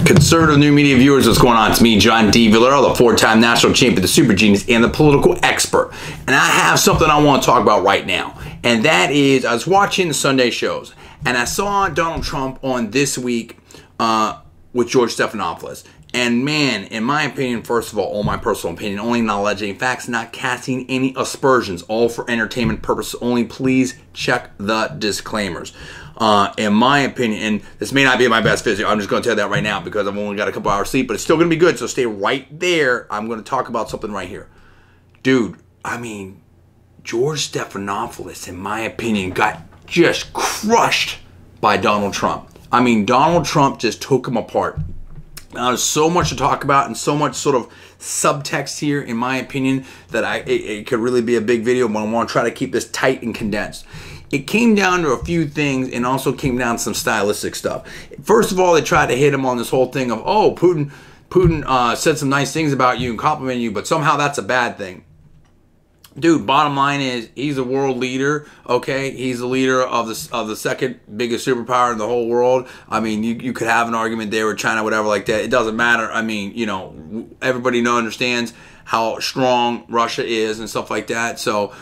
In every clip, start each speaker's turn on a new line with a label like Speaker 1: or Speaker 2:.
Speaker 1: Conservative New Media viewers, what's going on? It's me, John D. Villarreal, the four-time national champion, the super genius, and the political expert. And I have something I want to talk about right now. And that is, I was watching the Sunday shows, and I saw Donald Trump on This Week with George Stephanopoulos. And man, in my opinion, first of all my personal opinion, only not alleging facts, not casting any aspersions, all for entertainment purposes only. Please check the disclaimers. In my opinion, and this may not be my best video, I'm just going to tell you that right now because I've only got a couple hours sleep, but it's still going to be good, so stay right there. I'm going to talk about something right here. Dude, I mean, George Stephanopoulos, in my opinion, got just crushed by Donald Trump. I mean, Donald Trump just took him apart. Now, there's so much to talk about and so much sort of subtext here, in my opinion, that it could really be a big video, but I want to try to keep this tight and condensed. It came down to a few things and also came down to some stylistic stuff. First of all, they tried to hit him on this whole thing of, oh, Putin said some nice things about you and complimented you, but somehow that's a bad thing. Dude, bottom line is he's a world leader, okay? He's the leader of the second biggest superpower in the whole world. I mean, you could have an argument there with China, whatever like that. It doesn't matter. I mean, you know, everybody understands how strong Russia is and stuff like that. So,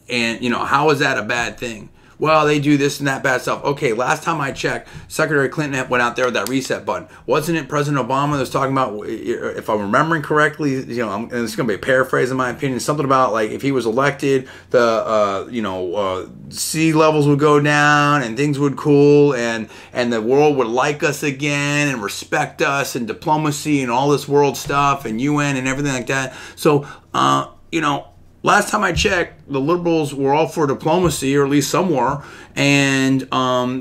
Speaker 1: and, you know, how is that a bad thing? Well, they do this and that bad stuff. Okay, last time I checked, Secretary Clinton went out there with that reset button. Wasn't it President Obama that was talking about, if I'm remembering correctly, you know, and it's going to be a paraphrase in my opinion, something about like if he was elected, the, you know, sea levels would go down and things would cool and the world would like us again and respect us and diplomacy and all this world stuff and UN and everything like that. So, you know, last time I checked, the liberals were all for diplomacy, or at least some were, and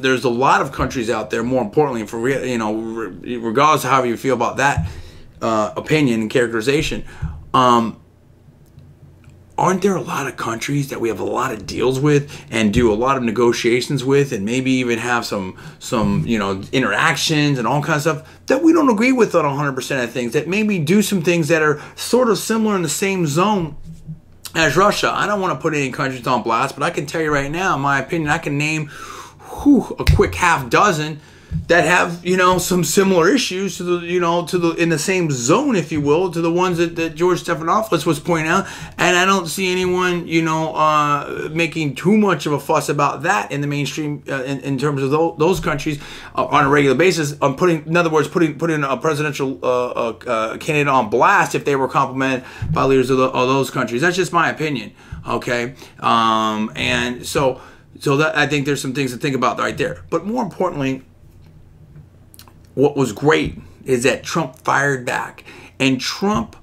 Speaker 1: there's a lot of countries out there, more importantly, for you know, regardless of how you feel about that opinion and characterization, aren't there a lot of countries that we have a lot of deals with and do a lot of negotiations with and maybe even have some you know, interactions and all kinds of stuff that we don't agree with on 100% of things, that maybe do some things that are sort of similar in the same zone as Russia? I don't want to put any countries on blast, but I can tell you right now, in my opinion, I can name a quick half dozen that have, you know, some similar issues to the, you know, in the same zone, if you will, to the ones that George Stephanopoulos was pointing out. And I don't see anyone, you know, making too much of a fuss about that in the mainstream in terms of those countries on a regular basis. In other words, putting a presidential candidate on blast if they were complimented by leaders of those countries. That's just my opinion. Okay, and so that I think there's some things to think about right there. But more importantly, what was great is that Trump fired back, and Trump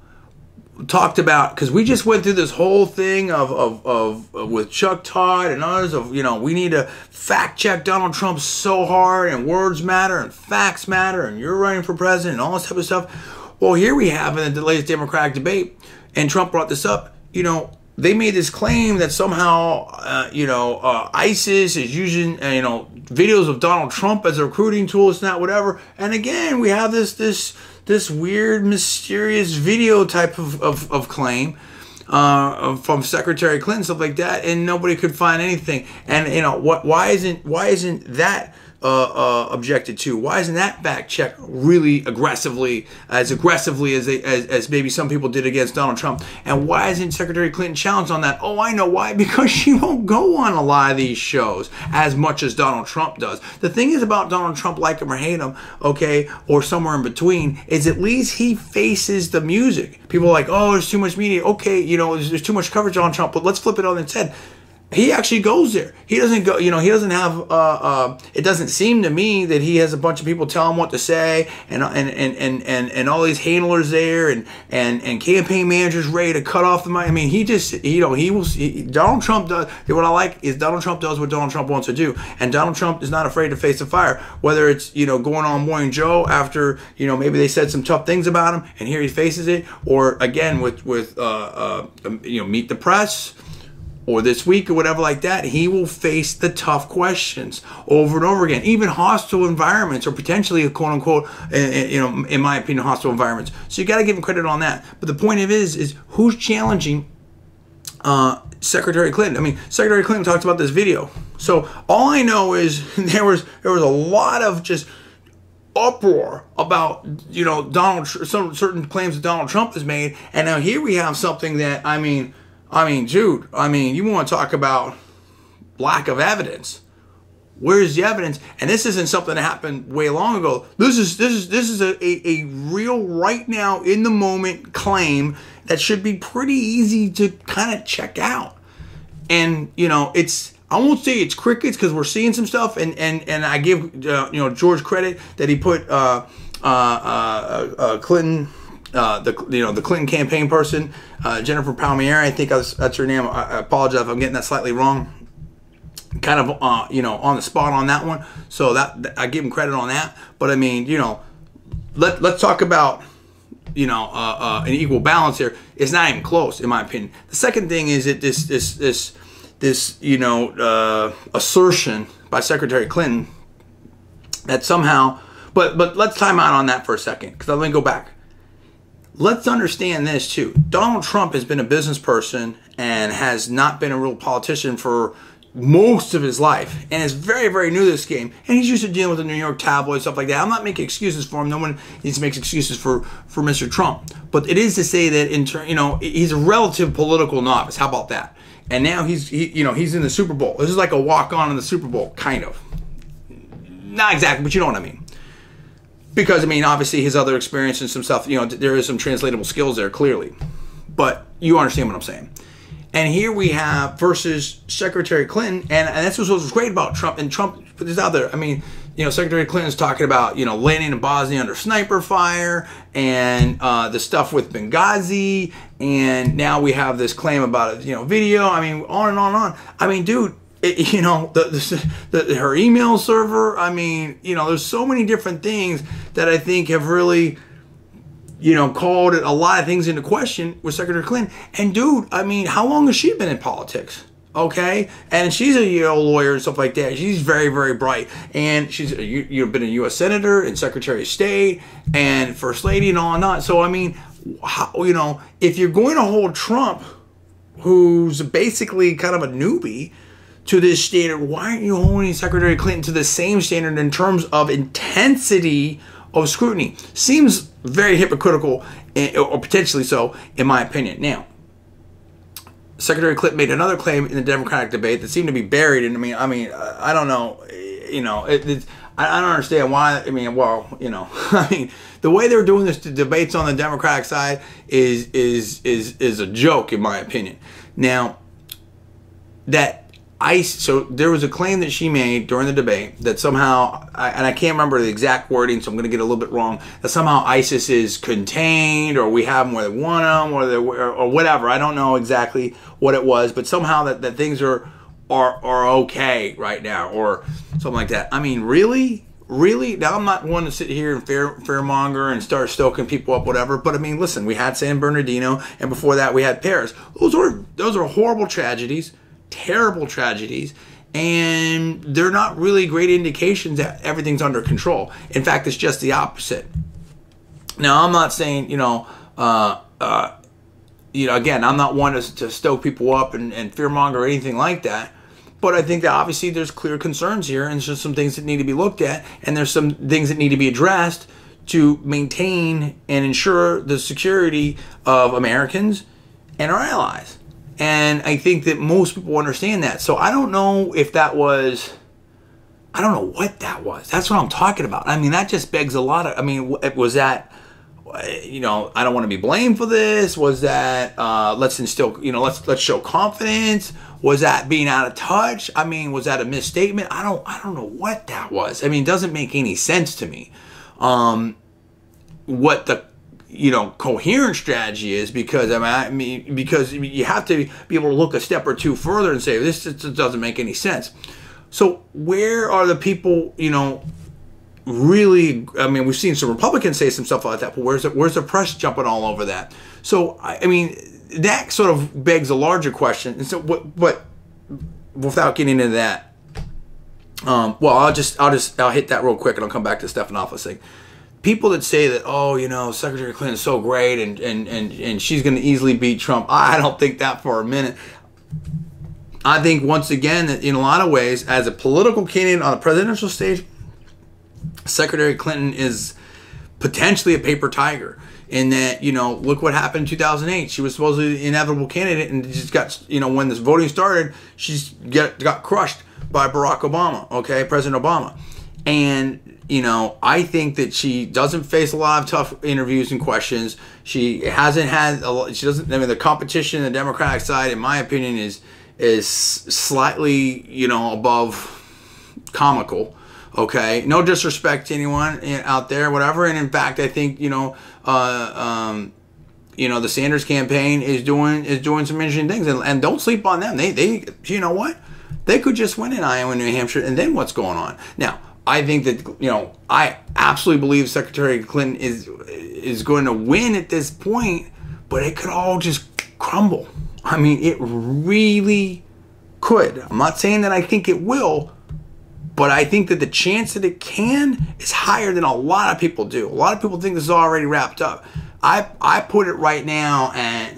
Speaker 1: talked about, because we just went through this whole thing of with Chuck Todd and others of, you know, we need to fact check Donald Trump so hard, and words matter and facts matter, and you're running for president and all this type of stuff. Well, here we have in the latest Democratic debate, and Trump brought this up, you know, they made this claim that somehow, you know, ISIS is using, you know, videos of Donald Trump as a recruiting tool. It's not whatever. And again, we have this weird, mysterious video type of claim from Secretary Clinton, stuff like that, and nobody could find anything. And you know, why isn't that objected to? Why isn't that fact checked really aggressively as maybe some people did against Donald Trump? And why isn't Secretary Clinton challenged on that? Oh, I know why. Because she won't go on a lot of these shows as much as Donald Trump does. The thing is about Donald Trump, like him or hate him, okay, or somewhere in between, is at least he faces the music. People are like, oh, there's too much media. Okay, you know, there's too much coverage on Trump, but let's flip it on its head. He actually goes there. He doesn't go, you know, he doesn't have, it doesn't seem to me that he has a bunch of people tell him what to say and all these handlers there and campaign managers ready to cut off the mic. I mean, he just, you know, Donald Trump does, what I like is Donald Trump does what Donald Trump wants to do. And Donald Trump is not afraid to face the fire, whether it's, you know, going on Morning Joe after, you know, maybe they said some tough things about him and here he faces it, or again with you know, Meet the Press, or This Week or whatever like that. He will face the tough questions over and over again, even hostile environments, or potentially quote unquote, you know, in my opinion, hostile environments. So you got to give him credit on that. But the point of it is who's challenging Secretary Clinton? I mean, Secretary Clinton talked about this video. So all I know is there was a lot of just uproar about, you know, some certain claims that Donald Trump has made, and now here we have something that, I mean, dude, I mean, you want to talk about lack of evidence? Where's the evidence? And this isn't something that happened way long ago. This is a real, right now, in the moment claim that should be pretty easy to kind of check out. And, you know, I won't say it's crickets, because we're seeing some stuff, and I give you know, George credit that he put Clinton, the Clinton campaign person, Jennifer Palmieri, I think that's her name. I apologize if I'm getting that slightly wrong. Kind of you know, on the spot on that one. So that I give him credit on that. But I mean, you know, let's talk about, you know, an equal balance here. It's not even close, in my opinion. The second thing is that this you know, assertion by Secretary Clinton that somehow, but let's time out on that for a second, because let me go back. Let's understand this too. Donald Trump has been a business person and has not been a real politician for most of his life, and is very, very new to this game, and he's used to dealing with the New York tabloids, stuff like that. I'm not making excuses for him. No one needs to make excuses for Mr. Trump, but it is to say that you know, he's a relative political novice. How about that? And now he's in the Super Bowl. This is like a walk-on in the Super Bowl, kind of. Not exactly, but you know what I mean. Because I mean, obviously his other experience and some stuff, you know, there is some translatable skills there, clearly. But you understand what I'm saying. And here we have versus Secretary Clinton, and that's what was great about Trump. And Trump put this out there. I mean, you know, Secretary Clinton's talking about, you know, landing in Bosnia under sniper fire, and the stuff with Benghazi, and now we have this claim about a, you know, video. I mean, on and on and on. I mean, dude, you know, her email server. I mean, you know, there's so many different things that I think have really, you know, called a lot of things into question with Secretary Clinton. And dude, I mean, how long has she been in politics? Okay, and she's a Yale lawyer and stuff like that. She's very, very bright, and she's you've been a U.S. senator and Secretary of State and First Lady and all and on. So I mean, how, you know, if you're going to hold Trump, who's basically kind of a newbie, to this standard, why aren't you holding Secretary Clinton to the same standard in terms of intensity of scrutiny? Seems very hypocritical, or potentially so, in my opinion. Now, Secretary Clinton made another claim in the Democratic debate that seemed to be buried. And I mean, I don't know, you know, I don't understand why. I mean, well, you know, I mean, the way they're doing this, the debates on the Democratic side is a joke, in my opinion. Now, so there was a claim that she made during the debate that somehow, and I can't remember the exact wording, so I'm going to get a little bit wrong, that somehow ISIS is contained, or we have them where they want them, or whatever. I don't know exactly what it was, but somehow that things are okay right now, or something like that. I mean, really? Really? Now, I'm not one to sit here and fearmonger and start stoking people up, whatever. But I mean, listen, we had San Bernardino, and before that we had Paris. Those are horrible tragedies. Terrible tragedies, and they're not really great indications that everything's under control. In fact, it's just the opposite. Now, I'm not saying, you know, again, I'm not one to stoke people up and fearmonger or anything like that, but I think that obviously there's clear concerns here, and there's just some things that need to be looked at, and there's some things that need to be addressed to maintain and ensure the security of Americans and our allies. And I think that most people understand that. So I don't know if that was, I don't know what that was. That's what I'm talking about. I mean, that just begs a lot of, I mean, was that, you know, I don't want to be blamed for this. Was that, let's instill, you know, let's show confidence. Was that being out of touch? I mean, was that a misstatement? I don't know what that was. I mean, it doesn't make any sense to me. What the, you know, coherent strategy is, because because you have to be able to look a step or two further and say this doesn't make any sense. So where are the people, you know, really? I mean, we've seen some Republicans say some stuff like that, but where's the press jumping all over that? So I mean, that sort of begs a larger question. And so what without getting into that, well, I'll hit that real quick and I'll come back to the Stephanopoulos thing. People that say that, oh, you know, Secretary Clinton's so great and she's going to easily beat Trump, I don't think that for a minute. I think, once again, that in a lot of ways, as a political candidate on the presidential stage, Secretary Clinton is potentially a paper tiger in that, you know, look what happened in 2008. She was supposedly the inevitable candidate and just got, you know, when this voting started, she's got crushed by Barack Obama, okay, President Obama. And, you know, I think that she doesn't face a lot of tough interviews and questions. She hasn't had, she doesn't, I mean, the competition in the Democratic side, in my opinion, is slightly, you know, above comical. Okay, no disrespect to anyone out there, whatever. And in fact, I think, you know, the Sanders campaign is doing some interesting things, and don't sleep on them. They you know what, they could just win in Iowa and New Hampshire, and then what's going on now? I think that, you know, I absolutely believe Secretary Clinton is going to win at this point, but it could all just crumble. I mean, it really could. I'm not saying that I think it will, but I think that the chance that it can is higher than a lot of people do. A lot of people think this is already wrapped up. I put it right now at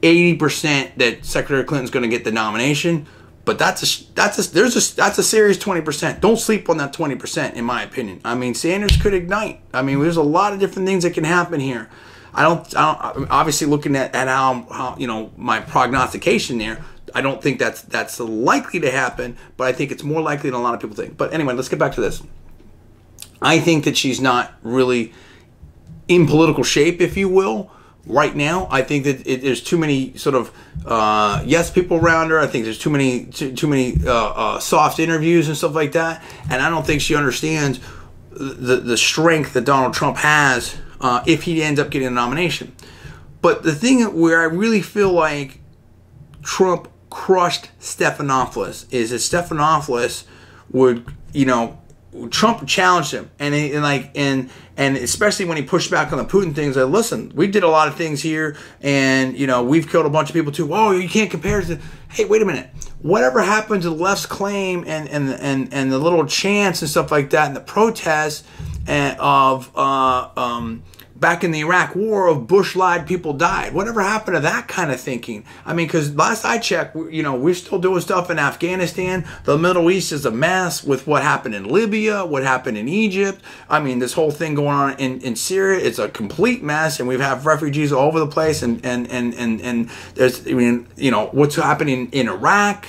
Speaker 1: 80% that Secretary Clinton's going to get the nomination, but that's a serious 20%. Don't sleep on that 20%, in my opinion. I mean, Sanders could ignite. I mean, there's a lot of different things that can happen here. I'm obviously looking at how you know, my prognostication there. I don't think that's likely to happen, but I think it's more likely than a lot of people think. But anyway, let's get back to this. I think that she's not really in political shape, if you will, right now. I think that there's too many sort of yes people around her. I think there's too many soft interviews and stuff like that, and I don't think she understands the strength that Donald Trump has if he ends up getting a nomination. But the thing where I really feel like Trump crushed Stephanopoulos is that Stephanopoulos would, you know, Trump challenged him, and especially when he pushed back on the Putin things. Like, listen, we did a lot of things here, and, you know, we've killed a bunch of people too. Oh, you can't compare it to. Hey, wait a minute. Whatever happened to the left's claim and the little chants and stuff like that, and the protests of back in the Iraq War of Bush lied, people died. Whatever happened to that kind of thinking? I mean, because last I checked, you know, we're still doing stuff in Afghanistan. The Middle East is a mess with what happened in Libya, what happened in Egypt. I mean, this whole thing going on in Syria, it's a complete mess, and we have refugees all over the place. And there's, I mean, you know, what's happening in Iraq,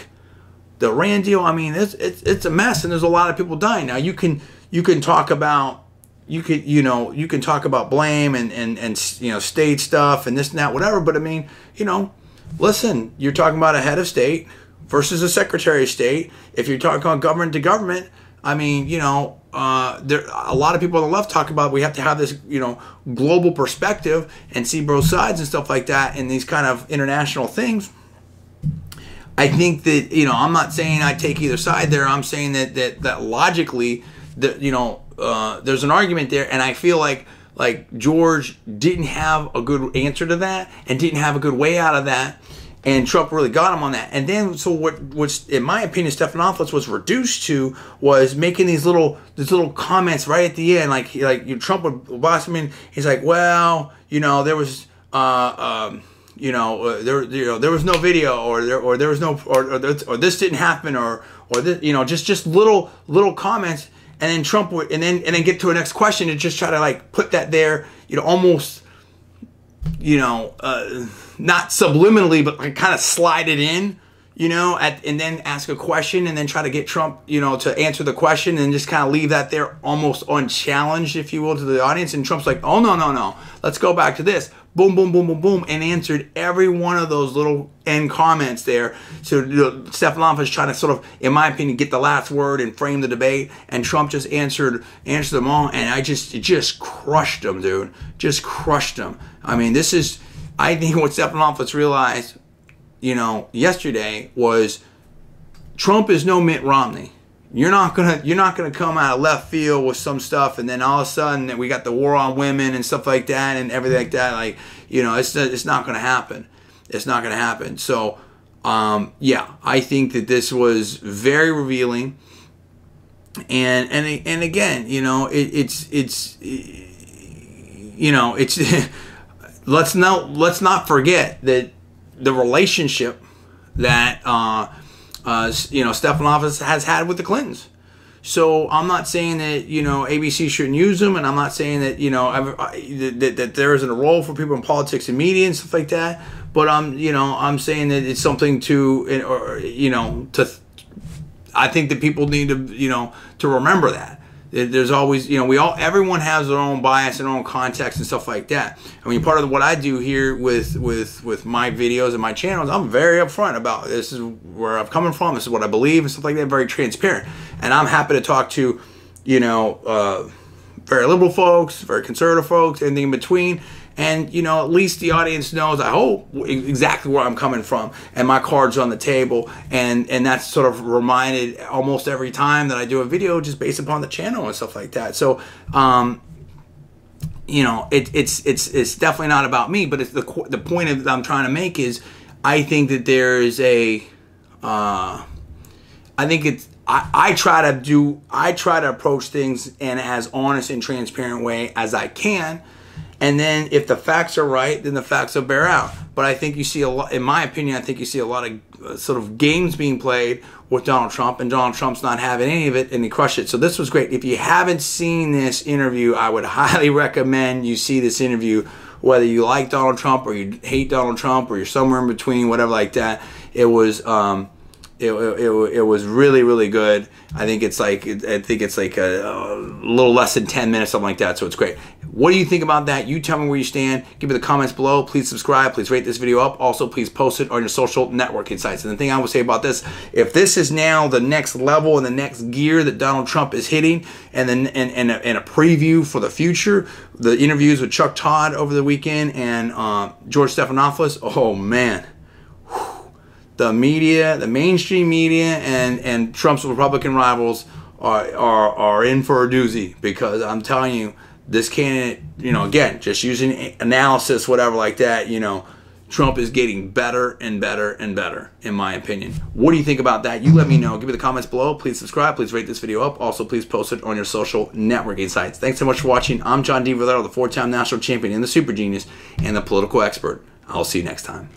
Speaker 1: the Iran deal. I mean, it's a mess, and there's a lot of people dying. Now you can talk about. You can talk about blame and you know, state stuff and this and that, whatever. But I mean, you know, listen, you're talking about a head of state versus a secretary of state. If you're talking about government to government, I mean, you know, there a lot of people on the left talk about we have to have this, you know, global perspective and see both sides and stuff like that in these kind of international things. I think that, you know, I'm not saying I take either side there. I'm saying that logically, that, you know, there's an argument there, and I feel like George didn't have a good answer to that and didn't have a good way out of that, and Trump really got him on that. And then, so what's in my opinion Stephanopoulos was reduced to was making these little comments right at the end, like Trump would boss him in. He's like, well, you know, there was you know, there was no video, or there was no, or this didn't happen, or this, you know, just little comments. And then Trump would, and then get to a next question and just try to like put that there, you know, almost, you know, not subliminally, but like kind of slide it in, you know, and then ask a question and then try to get Trump, you know, to answer the question and just kind of leave that there almost unchallenged, if you will, to the audience. And Trump's like, oh, no, let's go back to this. Boom, boom, boom, boom, boom, and answered every one of those little end comments there. So, you know, Stephanopoulos trying to sort of, in my opinion, get the last word and frame the debate, and Trump just answered them all, and it just crushed him, dude. Just crushed him. I mean, this is, I think what Stephanopoulos realized, you know, yesterday was Trump is no Mitt Romney. You're not gonna come out of left field with some stuff, and then all of a sudden that we got the war on women and stuff like that and everything like that. Like, you know, it's not gonna happen. It's not gonna happen. So, yeah, I think that this was very revealing. And again, you know, it's you know, it's let's not forget that the relationship that you know, Stephanopoulos has had with the Clintons. So I'm not saying that, you know, ABC shouldn't use them, and I'm not saying that, you know, that there isn't a role for people in politics and media and stuff like that. But I'm saying that it's something to, or, you know, I think that people need to, you know, to remember that. There's always, you know, everyone has their own bias and their own context and stuff like that. I mean, part of what I do here with my videos and my channels, I'm very upfront about this is where I'm coming from, this is what I believe and stuff like that, very transparent. And I'm happy to talk to, you know, very liberal folks, very conservative folks, anything in between. And, you know, at least the audience knows, I hope, exactly where I'm coming from. And my card's on the table. And that's sort of reminded almost every time that I do a video just based upon the channel and stuff like that. So, you know, it's definitely not about me. But it's the point that I'm trying to make is I think that there is a... I try to approach things in as honest and transparent way as I can. And then if the facts are right, then the facts will bear out. But I think you see a lot, in my opinion, I think you see a lot of sort of games being played with Donald Trump, and Donald Trump's not having any of it, and he crushed it. So this was great. If you haven't seen this interview, I would highly recommend you see this interview, whether you like Donald Trump or you hate Donald Trump or you're somewhere in between, whatever like that. It was it was really, really good. I think it's like a little less than 10 minutes, something like that. So it's great. What do you think about that? You tell me where you stand. Give me the comments below. Please subscribe. Please rate this video up. Also, please post it on your social networking sites. And the thing I would say about this, if this is now the next level and the next gear that Donald Trump is hitting, and then and a preview for the future, the interviews with Chuck Todd over the weekend and George Stephanopoulos. Oh man. The media, the mainstream media, and Trump's Republican rivals are in for a doozy, because I'm telling you, this candidate, you know, again, just using analysis, whatever like that, you know, Trump is getting better and better and better, in my opinion. What do you think about that? You let me know. Give me the comments below. Please subscribe. Please rate this video up. Also, please post it on your social networking sites. Thanks so much for watching. I'm John D. Villarreal, the 4-time national champion and the super genius and the political expert. I'll see you next time.